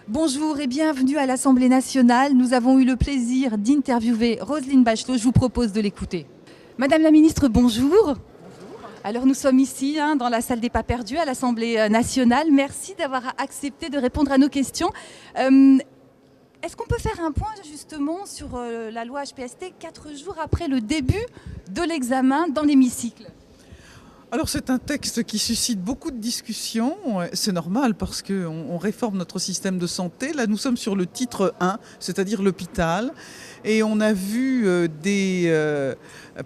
Bonjour et bienvenue à l'Assemblée nationale. Nous avons eu le plaisir d'interviewer Roselyne Bachelot. Je vous propose de l'écouter. Madame la ministre, bonjour. Alors nous sommes ici dans la salle des pas perdus à l'Assemblée nationale. Merci d'avoir accepté de répondre à nos questions. Est-ce qu'on peut faire un point justement sur la loi HPST 4 jours après le début de l'examen dans l'hémicycle ? Alors c'est un texte qui suscite beaucoup de discussions, c'est normal parce qu'on réforme notre système de santé. Là nous sommes sur le titre 1, c'est-à-dire l'hôpital, et on a vu des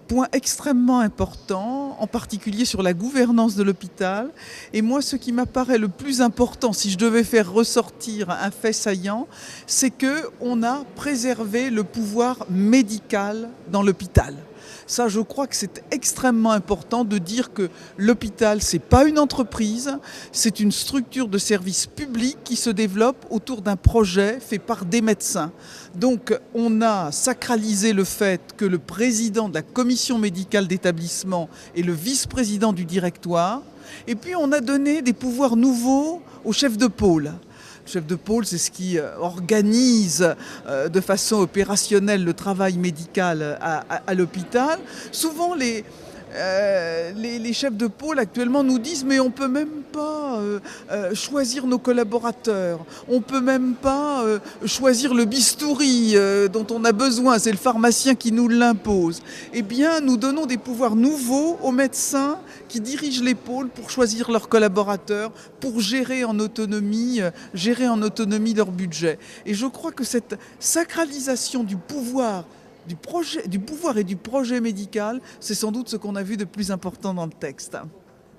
points extrêmement importants, en particulier sur la gouvernance de l'hôpital. Et moi ce qui m'apparaît le plus important, si je devais faire ressortir un fait saillant, c'est qu'on a préservé le pouvoir médical dans l'hôpital. Ça, je crois que c'est extrêmement important de dire que l'hôpital, c'est pas une entreprise, c'est une structure de service public qui se développe autour d'un projet fait par des médecins. Donc, on a sacralisé le fait que le président de la commission médicale d'établissement est le vice-président du directoire. Et puis, on a donné des pouvoirs nouveaux au chef de pôle. Le chef de pôle, c'est ce qui organise de façon opérationnelle le travail médical à l'hôpital. Souvent, les chefs de pôle actuellement nous disent mais on ne peut même pas choisir nos collaborateurs, on ne peut même pas choisir le bistouri dont on a besoin, c'est le pharmacien qui nous l'impose. Eh bien, nous donnons des pouvoirs nouveaux aux médecins qui dirigent les pôles pour choisir leurs collaborateurs, pour gérer en autonomie leur budget. Et je crois que cette sacralisation du pouvoir et du projet médical, c'est sans doute ce qu'on a vu de plus important dans le texte.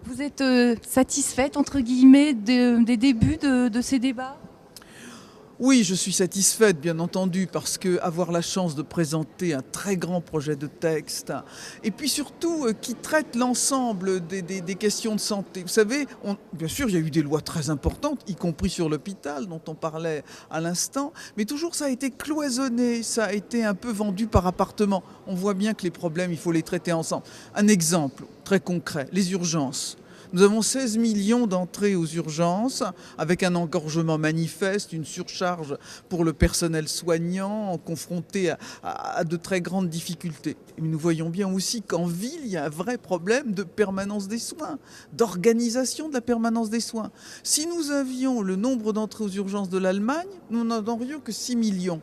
Vous êtes satisfaite, entre guillemets, des débuts de ces débats ? Oui, je suis satisfaite, bien entendu, parce qu'avoir la chance de présenter un très grand projet de texte, et puis surtout qui traite l'ensemble des questions de santé. Vous savez, bien sûr, il y a eu des lois très importantes, y compris sur l'hôpital, dont on parlait à l'instant, mais toujours ça a été cloisonné, ça a été un peu vendu par appartement. On voit bien que les problèmes, il faut les traiter ensemble. Un exemple très concret, les urgences. Nous avons 16 millions d'entrées aux urgences, avec un engorgement manifeste, une surcharge pour le personnel soignant, confronté à de très grandes difficultés. Mais nous voyons bien aussi qu'en ville, il y a un vrai problème de permanence des soins, d'organisation de la permanence des soins. Si nous avions le nombre d'entrées aux urgences de l'Allemagne, nous n'en aurions que 6 millions.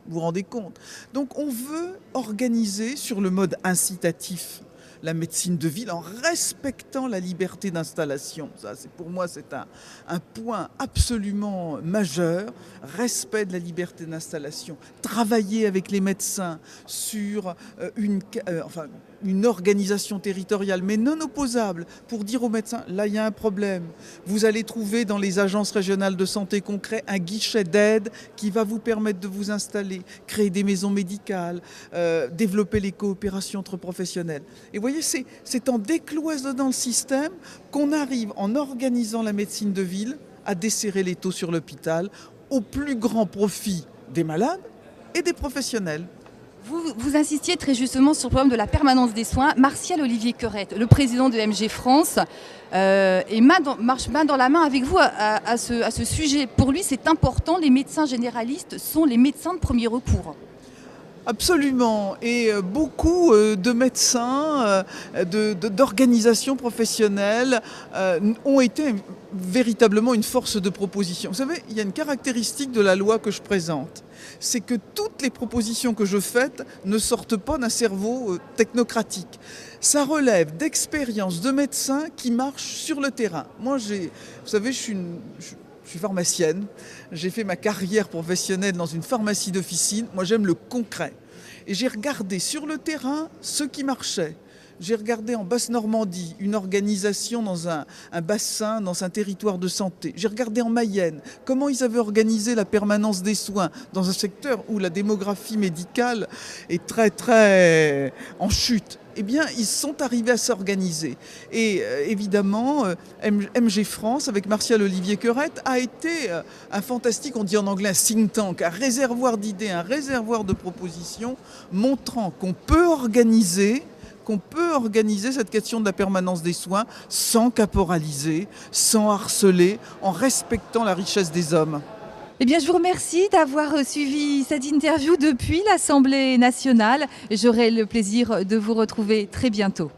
Vous vous rendez compte ? Donc on veut organiser sur le mode incitatif la médecine de ville en respectant la liberté d'installation. Ça, pour moi, c'est un point absolument majeur. Respect de la liberté d'installation. Travailler avec les médecins sur une organisation territoriale, mais non opposable, pour dire aux médecins, là, il y a un problème. Vous allez trouver dans les agences régionales de santé concret un guichet d'aide qui va vous permettre de vous installer, créer des maisons médicales, développer les coopérations entre professionnels. Et vous voyez, c'est en décloisonnant le système qu'on arrive, en organisant la médecine de ville, à desserrer les taux sur l'hôpital au plus grand profit des malades et des professionnels. Vous insistiez très justement sur le problème de la permanence des soins. Martial Olivier Querette, le président de MG France, marche main dans la main avec vous à ce sujet. Pour lui, c'est important, les médecins généralistes sont les médecins de premier recours. Absolument, et beaucoup de médecins, d'organisations professionnelles ont été véritablement une force de proposition. Vous savez, il y a une caractéristique de la loi que je présente, c'est que toutes les propositions que je fais ne sortent pas d'un cerveau technocratique. Ça relève d'expériences de médecins qui marchent sur le terrain. Moi, vous savez, je suis pharmacienne, j'ai fait ma carrière professionnelle dans une pharmacie d'officine. Moi, j'aime le concret. Et j'ai regardé sur le terrain ce qui marchait. J'ai regardé en Basse-Normandie une organisation dans un bassin, dans un territoire de santé. J'ai regardé en Mayenne comment ils avaient organisé la permanence des soins dans un secteur où la démographie médicale est très, très en chute. Eh bien, ils sont arrivés à s'organiser. Et évidemment, MG France, avec Martial Olivier Querette, a été un fantastique, on dit en anglais un think tank, un réservoir d'idées, un réservoir de propositions, montrant qu'on peut organiser cette question de la permanence des soins sans caporaliser, sans harceler, en respectant la richesse des hommes. Eh bien, je vous remercie d'avoir suivi cette interview depuis l'Assemblée nationale. J'aurai le plaisir de vous retrouver très bientôt.